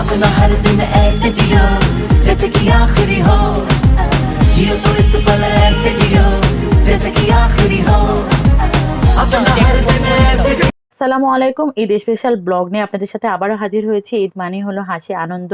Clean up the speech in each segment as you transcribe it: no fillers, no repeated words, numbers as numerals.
अपना हर दिन ऐसे जियो जैसे कि आखिरी हो, जियो तो इस पल ऐसे जियो जैसे कि आखिरी हो, अपना हर दिन ऐसे जियो। আসসালামু আলাইকুম। ঈদ স্পেশাল ব্লগ নিয়ে আপনাদের সাথে আবারও হাজির হয়েছি। ঈদ মানেই হলো হাসি, আনন্দ,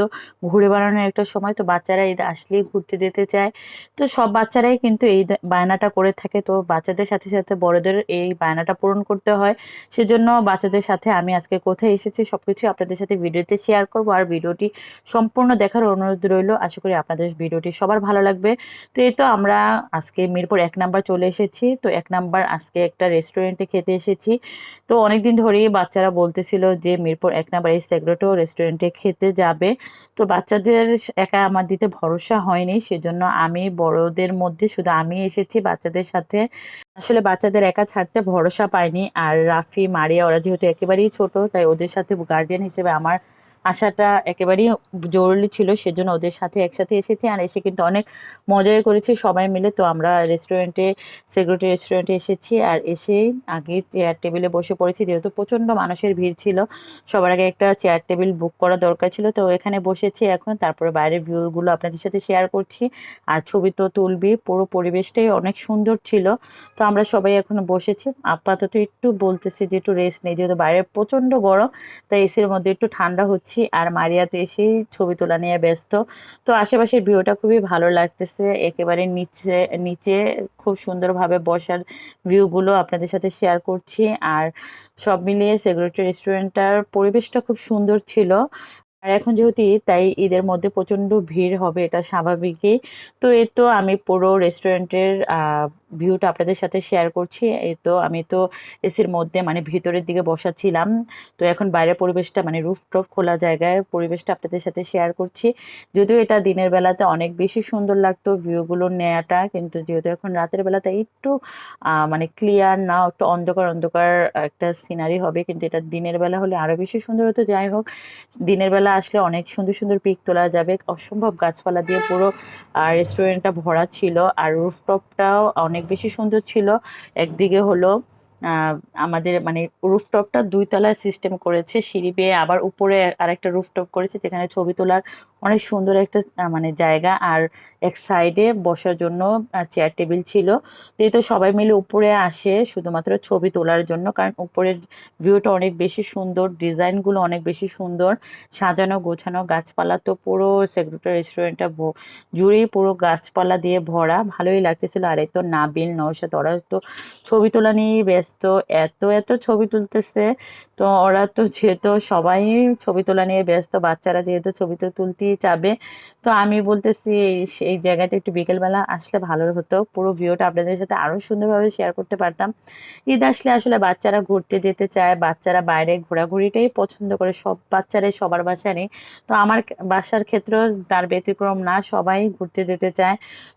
ঘুরে বেড়ানোর একটা সময়। তো বাচ্চারা ঈদ আসলেই ঘুরতে যেতে চায়। তো সব বাচ্চারাই কিন্তু এই বায়নাটা করে থাকে। তো বাচ্চাদের সাথে সাথে বড়দের এই বায়নাটা পূরণ করতে হয়। সেজন্য বাচ্চাদের সাথে আমি আজকে কোথায় এসেছি সবকিছু আপনাদের সাথে ভিডিওতে শেয়ার করব। আর ভিডিওটি সম্পূর্ণ দেখার অনুরোধ রইল। আশা করি আপনাদের ভিডিওটি সবার ভালো লাগবে। তো এই তো আমরা আজকে মিরপুর 1 নাম্বার চলে এসেছি। তো 1 নাম্বার আজকে একটা রেস্টুরেন্টে খেতে এসেছি। তো অনেকদিন ধরেই বাচ্চারা বলতেছিল যে মিরপুর 1 নাম্বার এই সেগ্রেটো রেস্টুরেন্টে খেতে যাবে। তো বাচ্চাদের একা আমার দিতে ভরসা হয়নি, সেজন্য আমি বড়দের মধ্যে শুধু আমি এসেছি বাচ্চাদের সাথে। আসলে বাচ্চাদের একা ছাড়তে ভরসা পাইনি। আর রাফি, মারিয়া ওরা যেহেতু একেবারেই ছোট, তাই ওদের সাথে গার্জিয়ান হিসেবে আমার আসাটা একেবারেই জরুরি ছিল। সেজন্য ওদের সাথে একসাথে এসেছি। আর এসে কিন্তু অনেক মজাই করেছি সবাই মিলে। তো আমরা সেগ্রেটো রেস্টুরেন্টে এসেছি। আর এসেই আগে চেয়ার টেবিলে বসে পড়েছি, যেহেতু প্রচণ্ড মানুষের ভিড় ছিল। সবার আগে একটা চেয়ার টেবিল বুক করা দরকার ছিল। তো এখানে বসেছি এখন। তারপরে বাইরের ভিউগুলো আপনাদের সাথে শেয়ার করছি। আর ছবি তো তুলবি। পুরো পরিবেশটাই অনেক সুন্দর ছিল। তো আমরা সবাই এখন বসেছি। আপাতত একটু বলতেছি যে একটু রেস্ট নেই, যেহেতু বাইরে প্রচণ্ড গরম। তাই এসির মধ্যে একটু ঠান্ডা হচ্ছি। আর মারিয়া তো এসেই ছবি তোলা নিয়ে ব্যস্ত। তো আশেপাশের ভিউটা খুবই ভালো লাগতেছে। একেবারে নিচে নিচে খুব সুন্দরভাবে বসার ভিউগুলো আপনাদের সাথে শেয়ার করছি। আর সব মিলিয়ে সেগ্রেটো রেস্টুরেন্টটার পরিবেশটা খুব সুন্দর ছিল। আর এখন যেহেতু ঈদ, তাই ঈদের মধ্যে প্রচণ্ড ভিড় হবে, এটা স্বাভাবিকই। তো এই তো আমি পুরো রেস্টুরেন্টের ভিউটা আপনাদের সাথে শেয়ার করছি। এই তো আমি তো এসির মধ্যে মানে ভিতরের দিকে বসা ছিলাম। তো এখন বাইরের পরিবেশটা মানে রুফটপ খোলা জায়গায় পরিবেশটা আপনাদের সাথে শেয়ার করছি। যদিও এটা দিনের বেলাতে অনেক বেশি সুন্দর লাগতো ভিউগুলো নেওয়াটা, কিন্তু যেহেতু এখন রাতের বেলাতে একটু মানে ক্লিয়ার না, একটু অন্ধকার অন্ধকার একটা সিনারি হবে। কিন্তু এটা দিনের বেলা হলে আরও বেশি সুন্দর হতো। যাই হোক, দিনের বেলা আসলে অনেক সুন্দর সুন্দর পিক তোলা যাবে। অসম্ভব গাছপালা দিয়ে পুরো রেস্টুরেন্টটা ভরা ছিল। আর রুফটপটাও অনেক বেশি সুন্দর ছিল। একদিকে হলো আহ, আমাদের মানে রুফটপটা 2 তলায় সিস্টেম করেছে, সিঁড়ি বেয়ে আবার উপরে আরেকটা রুফটপ করেছে, যেখানে ছবি তোলার অনেক সুন্দর একটা মানে জায়গা। আর এক সাইডে বসার জন্য চেয়ার টেবিল ছিল। তো এই তো সবাই মিলে উপরে আসে শুধুমাত্র ছবি তোলার জন্য, কারণ উপরের ভিউটা অনেক বেশি সুন্দর, ডিজাইনগুলো অনেক বেশি সুন্দর, সাজানো গোছানো, গাছপালা তো পুরো সেগ্রেটো রেস্টুরেন্টটা জুড়েই পুরো গাছপালা দিয়ে ভরা, ভালোই লাগতেছিল। আর এই তো নাবিল, নওশাদ ওরা তো ছবি তোলা নিয়েই ব্যস্ত, এত এত ছবি তুলতেছে। তো ওরা তো যেহেতু সবাই ছবি তোলা নিয়ে ব্যস্ত, বাচ্চারা যেহেতু ছবি তো তুলতেই চাবে। তো আমি বলতেছি এই জায়গাটা একটু বিকেলবেলা আসলে ভালো হতো, পুরো ভিউটা আপনাদের সাথে আরও সুন্দরভাবে শেয়ার করতে পারতাম। ঈদ আসলে আসলে বাচ্চারা ঘুরতে যেতে চায়, বাচ্চারা বাইরে ঘোরাঘুরিটাই পছন্দ করে, সব বাচ্চারাই সবার বাসা নেই। তো আমার বাসার ক্ষেত্রেও তার ব্যতিক্রম না, সবাই ঘুরতে যেতে চায়।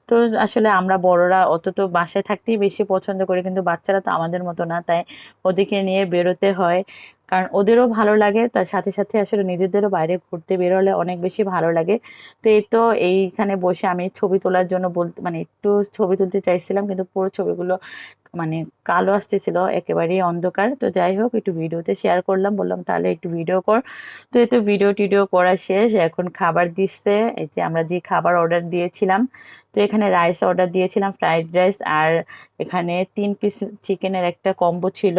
তো আসলে আমরা বড়রা অত তো বাসায় থাকতেই বেশি পছন্দ করি, কিন্তু বাচ্চারা তো আমাদের মতো না, তাই ওদেরকে নিয়ে বেরোতে হয়। কারণ ওদেরও ভালো লাগে, তার সাথে সাথে আসলে নিজেদেরও বাইরে ঘুরতে বেরোলে অনেক বেশি ভালো লাগে। তো এই তো এইখানে বসে আমি ছবি তোলার জন্য বলতে মানে একটু ছবি তুলতে চাইছিলাম, কিন্তু পুরো ছবিগুলো মানে কালো আসতেছিল, একেবারেই অন্ধকার। তো যাই হোক, একটু ভিডিওতে শেয়ার করলাম, বললাম তাহলে একটু ভিডিও কর। তো এই তো ভিডিও টিডিও করা শেষ, এখন খাবার দিচ্ছে। এই যে আমরা যে খাবার অর্ডার দিয়েছিলাম, তো এখানে রাইস অর্ডার দিয়েছিলাম, ফ্রাইড রাইস। আর এখানে 3 পিস চিকেনের একটা কম্বো ছিল,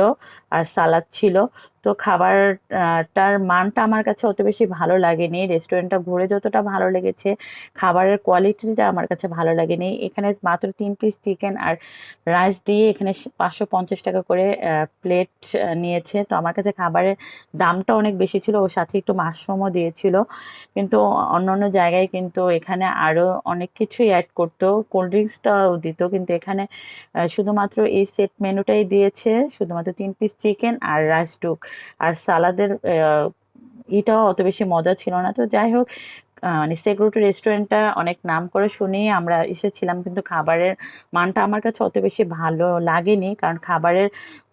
আর সালাদ ছিল। তো খাবারটার মানটা আমার কাছে অত বেশি ভালো লাগেনি। রেস্টুরেন্টটা ঘুরে যতটা ভালো লেগেছে, খাবারের কোয়ালিটিটা আমার কাছে ভালো লাগেনি। এখানে মাত্র 3 পিস চিকেন আর রাইস দিয়ে এখানে 550 টাকা করে প্লেট নিয়েছে। তো আমার কাছে খাবারের দামটা অনেক বেশি ছিল, ওর সাথে একটু মাশরুমও দিয়েছিল। কিন্তু অন্য অন্য জায়গায় কিন্তু এখানে আরও অনেক কিছুই অ্যাড করতো, কোল্ড ড্রিঙ্কসটাও দিত, কিন্তু এখানে শুধুমাত্র এই সেট মেনুটাই দিয়েছে, শুধুমাত্র 3 পিস চিকেন আর রাইস টুক। আর সালাদের এটাও অত বেশি মজা ছিল না। তো যাই হোক, মানে সেগ্রেটো রেস্টুরেন্টটা অনেক নাম করে শুনেই আমরা এসেছিলাম, কিন্তু খাবারের মানটা আমার কাছে অত বেশি ভালো লাগেনি, কারণ খাবারের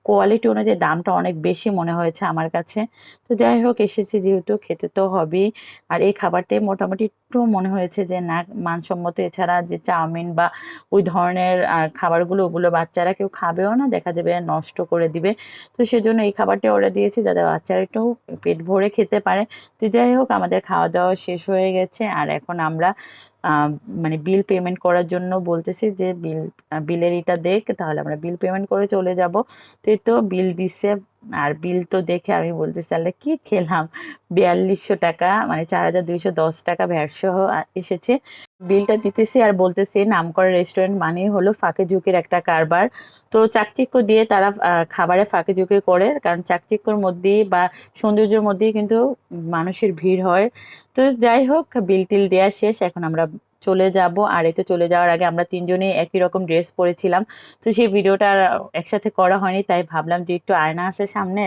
কোয়ালিটি অনুযায়ী দামটা অনেক বেশি মনে হয়েছে আমার কাছে। তো যাই হোক, এসেছি যেহেতু খেতে তো হবেই। আর এই খাবারটাই মোটামুটি একটু মনে হয়েছে যে না মানসম্মত। এছাড়া যে চাউমিন বা ওই ধরনের খাবারগুলো, ওগুলো বাচ্চারা কেউ খাবেও না, দেখা যাবে নষ্ট করে দিবে। তো সেজন্য এই খাবারটা অর্ডার দিয়েছি যাতে বাচ্চারা একটু পেট ভরে খেতে পারে। তো যাই হোক, আমাদের খাওয়া দাওয়া শেষ হয়ে গেছে। আর এখন আমরা মানে বিল পেমেন্ট করার জন্য বলতেছি যে বিলের এটা দেখ, তাহলে আমরা বিল পেমেন্ট করে চলে যাব। তো এই তো বিল দিচ্ছে। আর বিল তো দেখে আমি বলতেছি তাহলে কি খেলাম, 4200 টাকা, মানে 4210 টাকা ভ্যাট সহ এসেছে। বিলটা দিতেছি আর বলতেছি নামকরা রেস্টুরেন্ট মানেই হলো ফাঁকে ঝুঁকির একটা কারবার। তো চাকচিক্য দিয়ে তারা খাবারে ফাঁকে ঝুঁকি করে, কারণ চাকচিক্যর মধ্যেই বা সৌন্দর্যের মধ্যেই কিন্তু মানুষের ভিড় হয়। তো যাই হোক, বিল টিল দেওয়া শেষ, এখন আমরা চলে যাব। আর এই তো চলে যাওয়ার আগে আমরা তিনজনেই একই রকম ড্রেস পরেছিলাম। তো সেই ভিডিওটা আর একসাথে করা হয়নি, তাই ভাবলাম যে একটু আয়না আছে সামনে,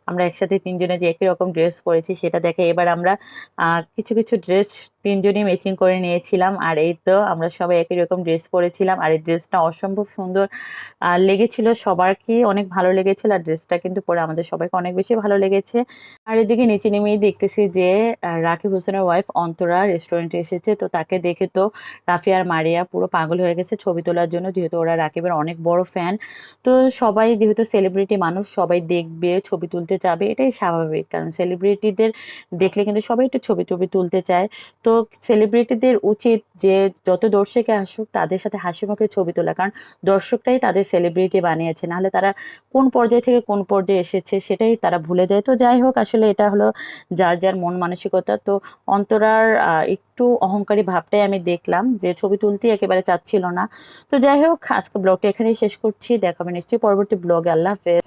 আমরা একসাথে তিনজনে যে একই রকম ড্রেস পরেছি সেটা দেখে এবার আমরা কিছু কিছু ড্রেস তিনজনই ম্যাচিং করে নিয়েছিলাম। আর এই তো আমরা সবাই একই রকম ড্রেস পরেছিলাম। আর এই ড্রেসটা অসম্ভব সুন্দর লেগেছিল, সবার কি অনেক ভালো লেগেছিল। আর ড্রেসটা কিন্তু পরে আমাদের সবাইকে অনেক বেশি ভালো লেগেছে। আর এদিকে নিচে নেমেই দেখতেছি যে রাকিব হোসেনের ওয়াইফ অন্তরা রেস্টুরেন্টে এসেছে। তো তাকে দেখে তো রাফি আর মারিয়া পুরো পাগল হয়ে গেছে ছবি তোলার জন্য, যেহেতু ওরা রাকিবের অনেক বড় ফ্যান। তো সবাই যেহেতু সেলিব্রিটি মানুষ, সবাই দেখবে, ছবি তুলতে চাবে, এটাই স্বাভাবিক, কারণ সেলিব্রিটিদের দেখলে কিন্তু সবাই একটু ছবি টবি তুলতে চায়। তো সেলিব্রিটিদের উচিত যে যত দর্শকে আসুক তাদের সাথে হাসি মুখে ছবি তোলা, কারণ দর্শকটাই তাদের সেলিব্রিটি বানিয়েছে, নাহলে তারা কোন পর্যায় থেকে কোন পর্যায়ে এসেছে সেটাই তারা ভুলে যায়। তো যাই হোক, আসলে এটা হলো যার যার মন মানসিকতা। তো অন্তরার একটু অহংকারী ভাবটাই আমি দেখলাম, যে ছবি তুলতে একেবারে চাচ্ছিল না। তো যাই হোক, আজকে ব্লগটা এখানেই শেষ করছি, দেখাবে নিশ্চয়ই পরবর্তী ব্লগে। আল্লাহ হাফেজ।